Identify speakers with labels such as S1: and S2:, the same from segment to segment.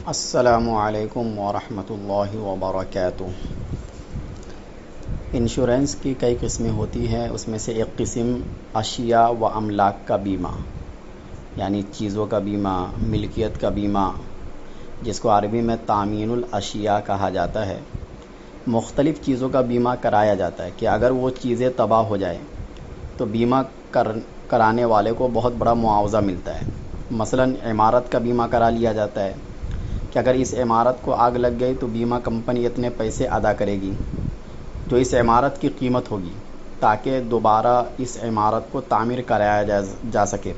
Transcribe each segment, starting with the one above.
S1: السلام علیکم ورحمۃ اللہ وبرکاتہ۔ انشورنس کی کئی قسمیں ہوتی ہیں، اس میں سے ایک قسم اشیاء و املاک کا بیمہ، یعنی چیزوں کا بیمہ، ملکیت کا بیمہ، جس کو عربی میں تامین الاشیاء کہا جاتا ہے۔ مختلف چیزوں کا بیمہ کرایا جاتا ہے کہ اگر وہ چیزیں تباہ ہو جائیں تو بیمہ کرانے والے کو بہت بڑا معاوضہ ملتا ہے۔ مثلا عمارت کا بیمہ کرا لیا جاتا ہے کہ اگر اس عمارت کو آگ لگ گئی تو بیمہ کمپنی اتنے پیسے ادا کرے گی جو اس عمارت کی قیمت ہوگی، تاکہ دوبارہ اس عمارت کو تعمیر کرایا جا سکے۔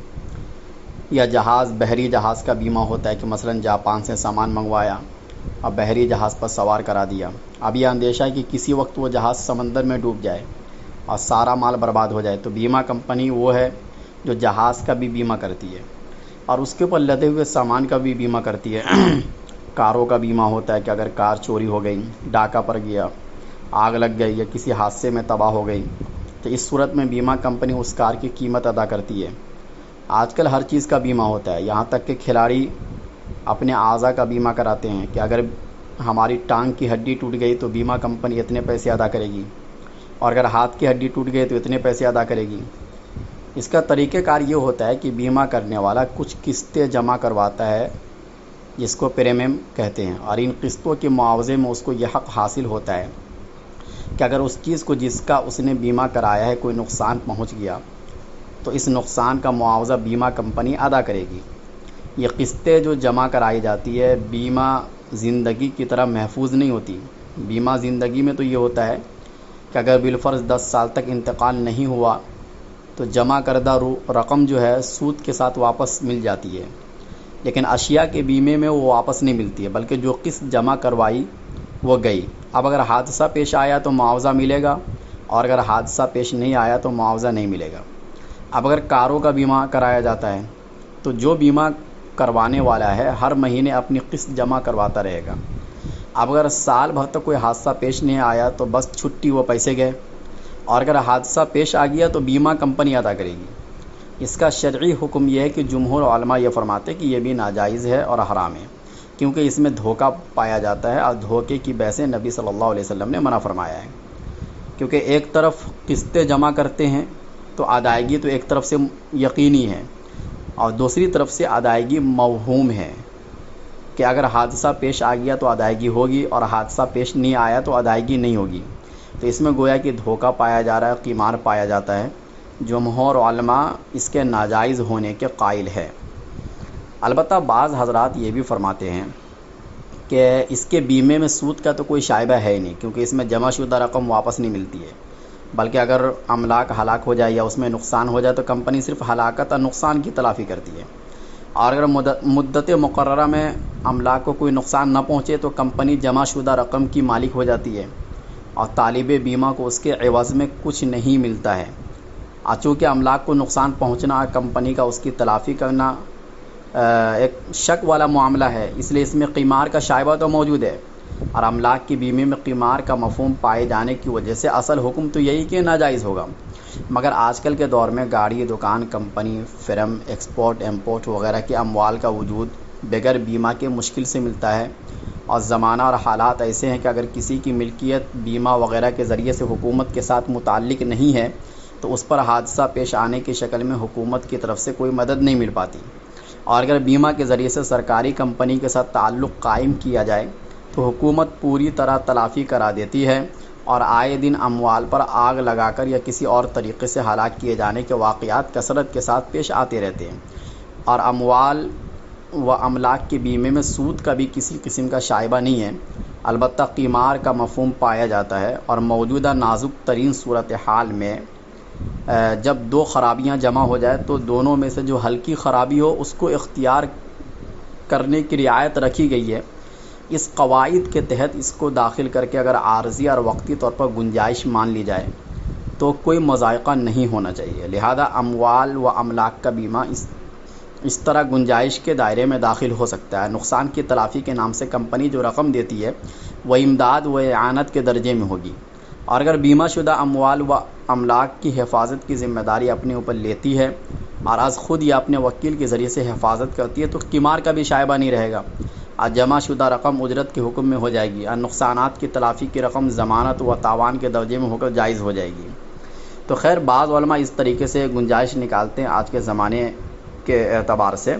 S1: یا جہاز، بحری جہاز کا بیمہ ہوتا ہے کہ مثلا جاپان سے سامان منگوایا اور بحری جہاز پر سوار کرا دیا، اب یہ اندیشہ ہے کہ کسی وقت وہ جہاز سمندر میں ڈوب جائے اور سارا مال برباد ہو جائے، تو بیمہ کمپنی وہ ہے جو جہاز کا بھی بیمہ کرتی ہے اور اس کے اوپر لدے ہوئے سامان کا بھی بیمہ کرتی ہے۔ کاروں کا بیمہ ہوتا ہے کہ اگر کار چوری ہو گئی، ڈاکہ پڑ گیا، آگ لگ گئی یا کسی حادثے میں تباہ ہو گئی، تو اس صورت میں بیمہ کمپنی اس کار کی قیمت ادا کرتی ہے۔ آج کل ہر چیز کا بیمہ ہوتا ہے، یہاں تک کہ کھلاڑی اپنے اعضاء کا بیمہ کراتے ہیں کہ اگر ہماری ٹانگ کی ہڈی ٹوٹ گئی تو بیمہ کمپنی اتنے پیسے ادا کرے گی، اور اگر ہاتھ کی ہڈی ٹوٹ گئی تو اتنے پیسے ادا کرے گی۔ اس کا طریقہ کار یہ ہوتا ہے کہ بیمہ کرنے والا کچھ قسطیں جمع کرواتا ہے جس کو پریمیم کہتے ہیں، اور ان قسطوں کے معاوضے میں اس کو یہ حق حاصل ہوتا ہے کہ اگر اس چیز کو جس کا اس نے بیمہ کرایا ہے کوئی نقصان پہنچ گیا تو اس نقصان کا معاوضہ بیمہ کمپنی ادا کرے گی۔ یہ قسطیں جو جمع کرائی جاتی ہے، بیمہ زندگی کی طرح محفوظ نہیں ہوتی۔ بیمہ زندگی میں تو یہ ہوتا ہے کہ اگر بالفرض 10 سال تک انتقال نہیں ہوا تو جمع کردہ رقم جو ہے سود کے ساتھ واپس مل جاتی ہے، لیکن اشیاء کے بیمے میں وہ واپس نہیں ملتی ہے، بلکہ جو قسط جمع کروائی وہ گئی۔ اب اگر حادثہ پیش آیا تو معاوضہ ملے گا، اور اگر حادثہ پیش نہیں آیا تو معاوضہ نہیں ملے گا۔ اب اگر کاروں کا بیمہ کرایا جاتا ہے تو جو بیمہ کروانے والا ہے ہر مہینے اپنی قسط جمع کرواتا رہے گا۔ اب اگر سال بھر تک کوئی حادثہ پیش نہیں آیا تو بس چھٹی، وہ پیسے گئے، اور اگر حادثہ پیش آ گیا تو بیمہ کمپنی ادا کرے گی۔ اس کا شرعی حکم یہ ہے کہ جمہور علماء یہ فرماتے ہیں کہ یہ بھی ناجائز ہے اور حرام ہے، کیونکہ اس میں دھوکہ پایا جاتا ہے، اور دھوکے کی بحثیں نبی صلی اللہ علیہ وسلم نے منع فرمایا ہے۔ کیونکہ ایک طرف قسطیں جمع کرتے ہیں تو ادائیگی تو ایک طرف سے یقینی ہے، اور دوسری طرف سے ادائیگی موہوم ہے کہ اگر حادثہ پیش آ گیا تو ادائیگی ہوگی، اور حادثہ پیش نہیں آیا تو ادائیگی نہیں ہوگی۔ تو اس میں گویا کہ دھوکہ پایا جا رہا ہے، قمار پایا جاتا ہے۔ جمہور علماء اس کے ناجائز ہونے کے قائل ہے۔ البتہ بعض حضرات یہ بھی فرماتے ہیں کہ اس کے بیمے میں سود کا تو کوئی شائبہ ہے ہی نہیں، کیونکہ اس میں جمع شدہ رقم واپس نہیں ملتی ہے، بلکہ اگر املاک ہلاک ہو جائے یا اس میں نقصان ہو جائے تو کمپنی صرف ہلاکت اور نقصان کی تلافی کرتی ہے، اور اگر مدت مقررہ میں املاک کو کوئی نقصان نہ پہنچے تو کمپنی جمع شدہ رقم کی مالک ہو جاتی ہے، اور طالب بیمہ کو اس کے عوض میں کچھ نہیں ملتا ہے۔ چونکہ املاک کو نقصان پہنچنا کمپنی کا اس کی تلافی کرنا ایک شک والا معاملہ ہے، اس لیے اس میں قمار کا شائبہ تو موجود ہے، اور املاک کی بیمے میں قمار کا مفہوم پائے جانے کی وجہ سے اصل حکم تو یہی کہ ناجائز ہوگا۔ مگر آج کل کے دور میں گاڑی، دکان، کمپنی، فرم، ایکسپورٹ، امپورٹ وغیرہ کے اموال کا وجود بغیر بیمہ کے مشکل سے ملتا ہے، اور زمانہ اور حالات ایسے ہیں کہ اگر کسی کی ملکیت بیمہ وغیرہ کے ذریعے سے حکومت کے ساتھ متعلق نہیں ہے تو اس پر حادثہ پیش آنے کی شکل میں حکومت کی طرف سے کوئی مدد نہیں مل پاتی، اور اگر بیمہ کے ذریعے سے سرکاری کمپنی کے ساتھ تعلق قائم کیا جائے تو حکومت پوری طرح تلافی کرا دیتی ہے، اور آئے دن اموال پر آگ لگا کر یا کسی اور طریقے سے ہلاک کیے جانے کے واقعات کثرت کے ساتھ پیش آتے رہتے ہیں، اور اموال و املاک کے بیمے میں سود کا بھی کسی قسم کا شائبہ نہیں ہے۔ البتہ قمار کا مفہوم پایا جاتا ہے، اور موجودہ نازک ترین صورتحال میں جب دو خرابیاں جمع ہو جائے تو دونوں میں سے جو ہلکی خرابی ہو اس کو اختیار کرنے کی رعایت رکھی گئی ہے۔ اس قواعد کے تحت اس کو داخل کر کے اگر عارضی اور وقتی طور پر گنجائش مان لی جائے تو کوئی مضائقہ نہیں ہونا چاہیے، لہذا اموال و املاک کا بیمہ اس طرح گنجائش کے دائرے میں داخل ہو سکتا ہے۔ نقصان کی تلافی کے نام سے کمپنی جو رقم دیتی ہے وہ امداد و اعانت کے درجے میں ہوگی، اور اگر بیمہ شدہ اموال و املاک کی حفاظت کی ذمہ داری اپنے اوپر لیتی ہے اور از خود یا اپنے وکیل کے ذریعے سے حفاظت کرتی ہے تو قمار کا بھی شائبہ نہیں رہے گا، جمع شدہ رقم اجرت کے حکم میں ہو جائے گی، اور نقصانات کی تلافی کی رقم ضمانت و تاوان کے درجے میں ہو کر جائز ہو جائے گی۔ تو خیر بعض علماء اس طریقے سے گنجائش نکالتے ہیں آج کے زمانے کے اعتبار سے۔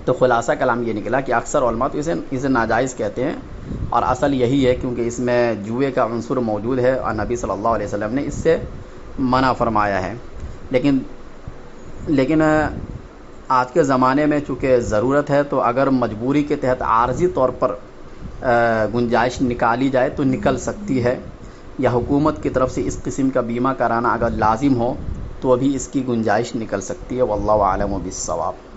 S1: تو خلاصہ کلام یہ نکلا کہ اکثر علماء تو اسے ناجائز کہتے ہیں، اور اصل یہی ہے کیونکہ اس میں جوئے کا عنصر موجود ہے، اور نبی صلی اللہ علیہ وسلم نے اس سے منع فرمایا ہے۔ لیکن آج کے زمانے میں چونکہ ضرورت ہے، تو اگر مجبوری کے تحت عارضی طور پر گنجائش نکالی جائے تو نکل سکتی ہے، یا حکومت کی طرف سے اس قسم کا بیمہ کرانا اگر لازم ہو تو بھی اس کی گنجائش نکل سکتی ہے۔ واللہ اعلم بالصواب۔